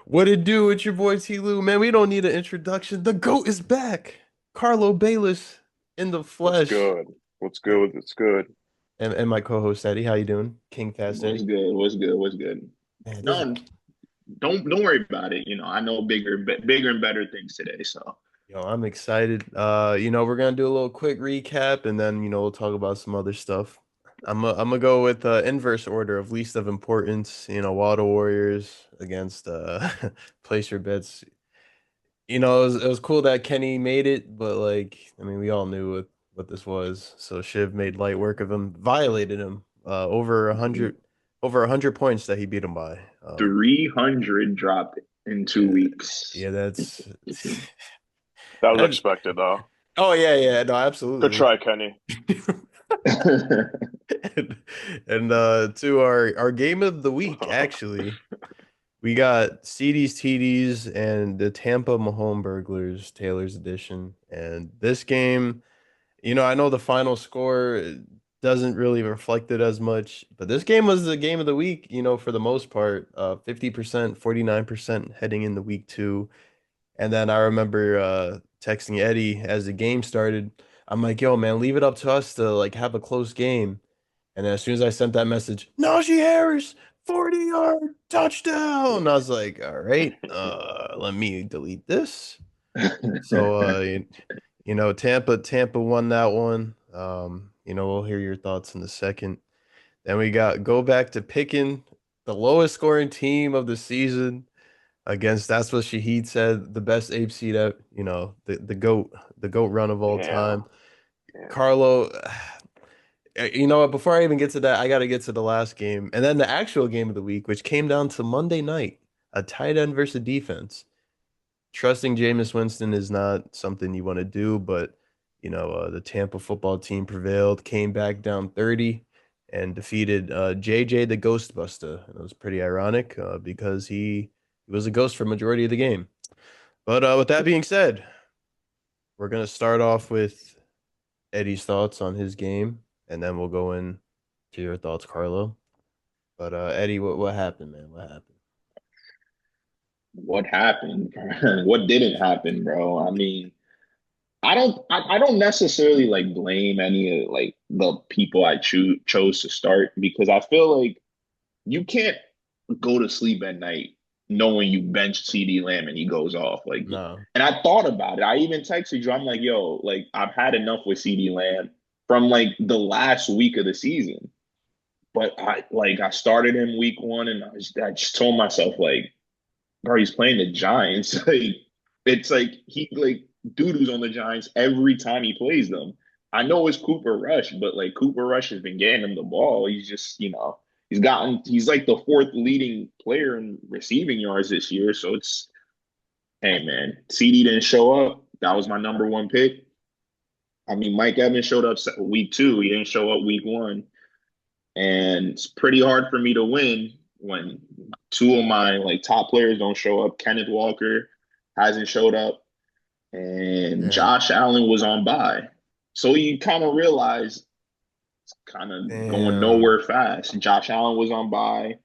What it do? It's your boy T. Lou, man. We don't need an introduction. The GOAT is back. Carlo Bayless in the What's flesh. good? What's good? What's good? And my co-host Eddie. How you doing? King Fast What's Eddie. good? What's good? What's good? Man, this is No, don't worry about it. I know bigger and better things today. So I'm excited. We're gonna do a little quick recap and then we'll talk about some other stuff. I'm gonna go with inverse order of least of importance, Water Warriors against place your bets. It was cool that Kenny made it, but like, I mean, we all knew what this was. So Shiv made light work of him, violated him, over 100 points that he beat him by. 300 dropped in two Yeah, weeks. yeah, that's That was that. expected, though. Oh yeah, yeah, no, Good absolutely. try, Kenny. And to our game of the week, actually, we got CD's TD's and the Tampa Mahone Burglars Taylor's edition. And this game. I know the final score doesn't really reflect it as much, but this game was the game of the week, for the most part. 50%, 49% heading into week two. And then I remember texting Eddie as the game started. I'm like, yo, man, leave it up to us to like have a close game. And then as soon as I sent that message, Najee Harris, 40-yard touchdown. I was like, all right, let me delete this. So Tampa won that one. We'll hear your thoughts in a second. Then we got go back to picking the lowest scoring team of the season against that's what Shahid said, the best ape seed at, the GOAT run of all Yeah, time. yeah. Carlo, you know what, before I even get to that, I gotta get to the last game and then the actual game of the week, which came down to Monday night, a tight end versus defense. Trusting Jameis Winston is not something you want to do, but the Tampa football team prevailed, came back down 30 and defeated JJ the Ghostbuster. And it was pretty ironic because he was a ghost for majority of the game. But with that being said, we're gonna start off with Eddie's thoughts on his game, and then we'll go in to your thoughts, Carlo. But Eddie, what happened, man? What happened? What happened? What didn't happen, bro? I mean, I don't necessarily like blame any of like the people I chose to start because I feel like you can't go to sleep at night knowing you benched CD Lamb and he goes off. Like, No, and I thought about it. I even texted you. I'm like, yo, like I've had enough with CD Lamb from like the last week of the season. But I started him week one and I just told myself like, bro, he's playing the Giants. Like it's like he like doo-doos on the Giants every time he plays them. I know it's Cooper Rush, but like Cooper Rush has been getting him the ball. He's just, he's like the fourth leading player in receiving yards this year. So it's hey man, CD didn't show up. That was my number one pick. I mean, Mike Evans showed up week two. He didn't show up week one. And it's pretty hard for me to win when two of my like top players don't show up. Kenneth Walker hasn't showed up, and damn, Josh Allen was on bye. So you kind of realize it's kind of going damn, nowhere fast. Josh Allen was on bye.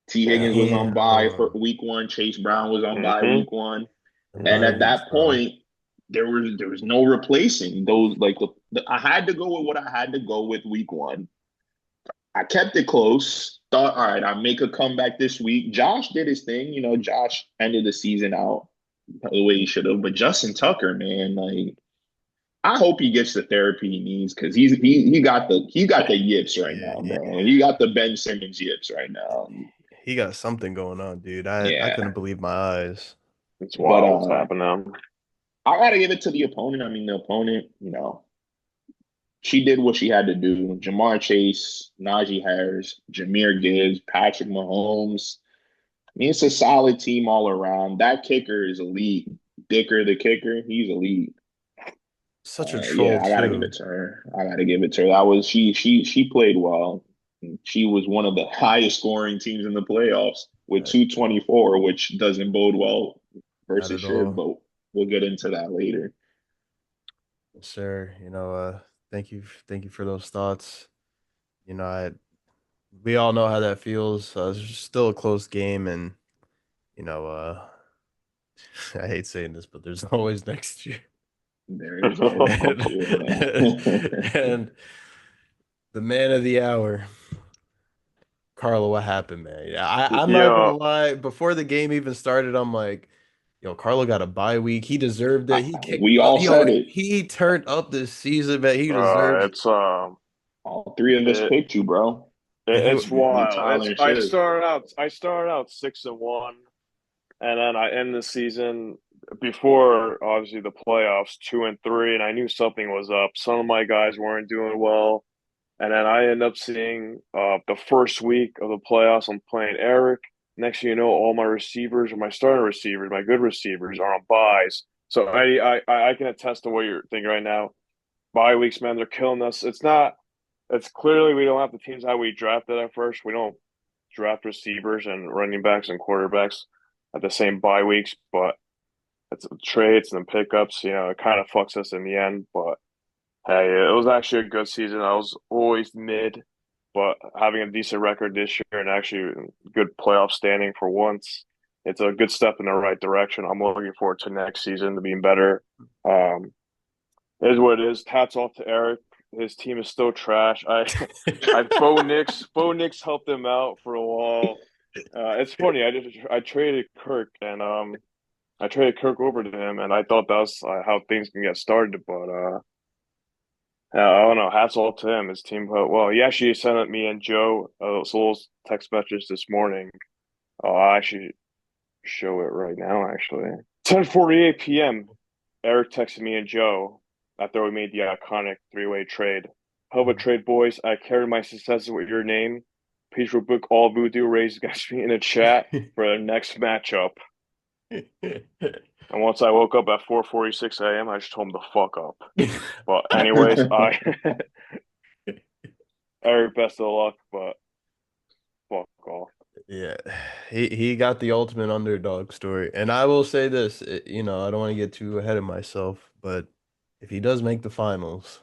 T. Higgins was on bye for damn. week one. Chase Brown was on bye hmm week one. The And bye at weeks, that bro. point, there was no replacing those. Like I had to go with what I had to go with week one. I kept it close. Thought, all right, I'll make a comeback this week. Josh did his thing. Josh ended the season out the way he should have. But Justin Tucker, man, like I hope he gets the therapy he needs because he got the yips right Yeah, now, yeah. bro. He got the Ben Simmons yips right now. He got something going on, dude. I couldn't Yeah, believe my eyes. It's but wild what's happening. I gotta give it to the opponent. I mean, the opponent, she did what she had to do. Jamar Chase, Najee Harris, Jameer Gibbs, Patrick Mahomes. I mean, it's a solid team all around. That kicker is elite. Dicker, the kicker, he's elite. Such a troll Yeah, I gotta give it too. to her. I gotta give it to her. That was she played well. She was one of the highest scoring teams in the playoffs with Uh, 224, which doesn't bode well Not versus at Shiv, all, but we'll get into that later. sir. Thank you for those thoughts. I we all know how that feels. It's still a close game, and you know, uh, I hate saying this, but there's always next year. There is always next year, man. And the man of the hour, Carlo, what happened, man? Yeah, I'm not gonna Yeah, lie. Before the game even started, I'm like, yo, Carlo got a bye week. He deserved it. He kicked We up. all said it. He turned up this season, man. He deserves it. it's All three of us it, picked you, bro. And it's You, wild. Tyler, It's and Shiv. I started out 6-1, and then I end the season before obviously the playoffs 2-3, and I knew something was up. Some of my guys weren't doing well, and then I end up seeing the first week of the playoffs. I'm playing Eric. Next thing you know, all my receivers or my starting receivers, my good receivers, are on buys. So I can attest to what you're thinking right now. Bye weeks, man, they're killing us. It's not. It's clearly we don't have the teams how we drafted at first. We don't draft receivers and running backs and quarterbacks at the same bye weeks, but it's trades and pickups. It kind of fucks us in the end. But hey, it was actually a good season. I was always mid, but having a decent record this year and actually good playoff standing for once, it's a good step in the right direction. I'm looking forward to next season to being better. Um, it is what it is. Hats off to Eric. His team is still trash. I Bo Nix helped him out for a while. It's funny. I traded Kirk and I traded Kirk over to him, and I thought that was how things can get started. But yeah, I don't know. Hats off to him. His team played well. He actually sent me and Joe a little text message this morning. I actually show it right now. Actually, 10:48 p.m. Eric texted me and Joe after we made the iconic three-way trade. Hell of a trade, boys. I carried my successes with your name. Please book all voodoo raised against me in the chat for the next matchup. And once I woke up at 4:46 a.m., I just told him to fuck up. But anyways, I Eric, best of luck, but fuck off. Yeah, he got the ultimate underdog story. And I will say this, I don't want to get too ahead of myself, but if he does make the finals,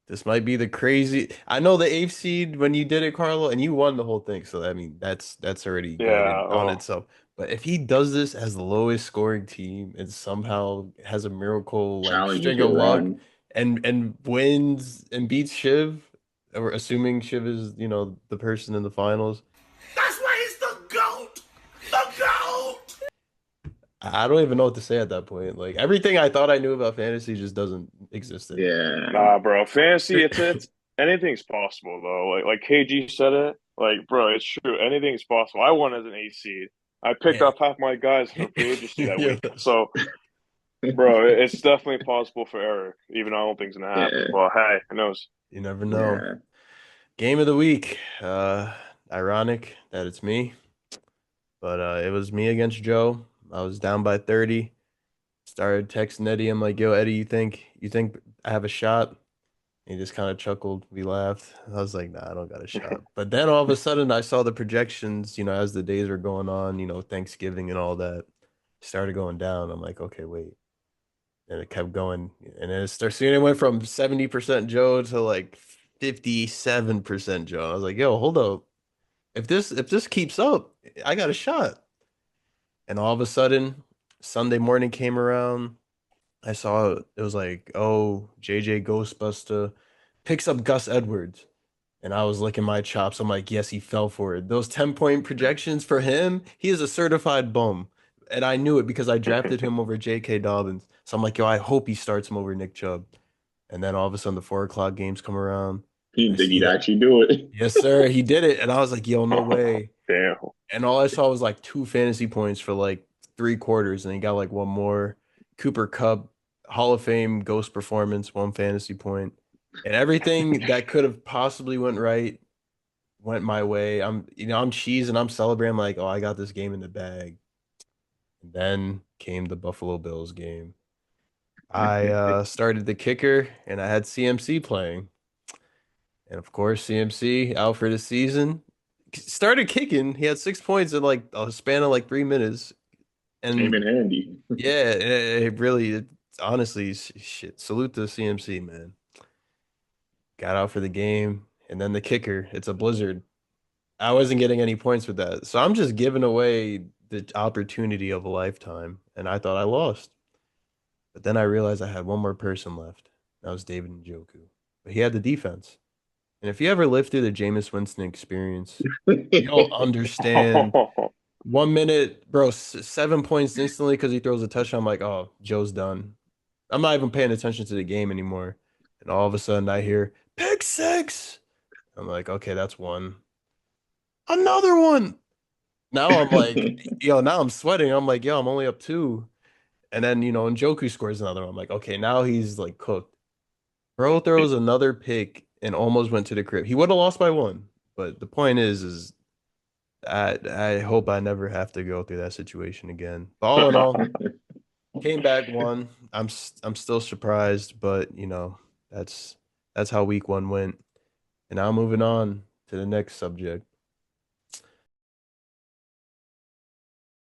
this might be the crazy. I know the eighth seed when you did it, Carlo, and you won the whole thing. So I mean, that's already good Yeah, on well, itself. But if he does this as the lowest scoring team and somehow has a miracle like Challenges string your of luck run. and wins and beats Shiv, or assuming Shiv is, the person in the finals. That's why he's the GOAT! The GOAT! I don't even know what to say at that point. Like everything I thought I knew about fantasy just doesn't exist anymore. Yeah. nah, bro. Fantasy, it's anything's possible though. Like KG said it. Like, bro, it's true. Anything's possible. I won as an A seed. I picked Yeah. up half my guys for free agency that Yeah. week. So, bro, it's definitely possible for Eric, even though I don't think it's gonna happen. Yeah. But hey, who knows? You never know. Yeah. Game of the week. Ironic that it's me, but it was me against Joe. I was down by 30. Started texting Eddie. I'm like, yo, Eddie, you think I have a shot? He just kind of chuckled. We laughed. I was like, nah, I don't got a shot. But then all of a sudden I saw the projections, as the days were going on, Thanksgiving and all that started going down. I'm like, okay, wait. And it kept going. And then soon it went from 70% Joe to like 57% Joe. I was like, yo, hold up. If this keeps up, I got a shot. And all of a sudden, Sunday morning came around. I saw it was like, oh, JJ Ghostbuster picks up Gus Edwards. And I was licking my chops. I'm like, yes, he fell for it. Those 10-point projections for him, he is a certified bum. And I knew it because I drafted him over J.K. Dobbins. So I'm like, yo, I hope he starts him over Nick Chubb. And then all of a sudden the 4 o'clock games come around. He I didn't think see he'd that. actually do it. Yes, sir. He did it. And I was like, yo, no way. Damn. And all I saw was like 2 fantasy points for like 3 quarters, and he got like one more. Cooper Cup, Hall of Fame ghost performance, 1 fantasy point. And everything that could have possibly went right went my way. I'm cheesing, I'm celebrating like, oh, I got this game in the bag. And then came the Buffalo Bills game. I started the kicker and I had CMC playing. And of course, CMC out for the season. Started kicking. He had 6 points in like a span of like 3 minutes. Came in And handy. yeah, it really, honestly, shit. Salute to CMC, man. Got out for the game. And then the kicker, it's a blizzard. I wasn't getting any points with that. So I'm just giving away the opportunity of a lifetime, and I thought I lost. But then I realized I had one more person left. That was David Njoku. But he had the defense. And if you ever lived through the Jameis Winston experience, you don't understand. 1 minute, bro, 7 points instantly because he throws a touchdown. I'm like, oh, Joe's done. I'm not even paying attention to the game anymore. And all of a sudden I hear pick six. I'm like, okay, that's one. Another one. Now I'm like, yo, now I'm sweating. I'm like, yo, I'm only up two. And then, Njoku scores another one. I'm like, okay, now he's like cooked. Bro throws another pick and almost went to the crib. He would have lost by one. But the point is I hope I never have to go through that situation again. But all in all, came back one. I'm still surprised, but that's how week one went. And now moving on to the next subject.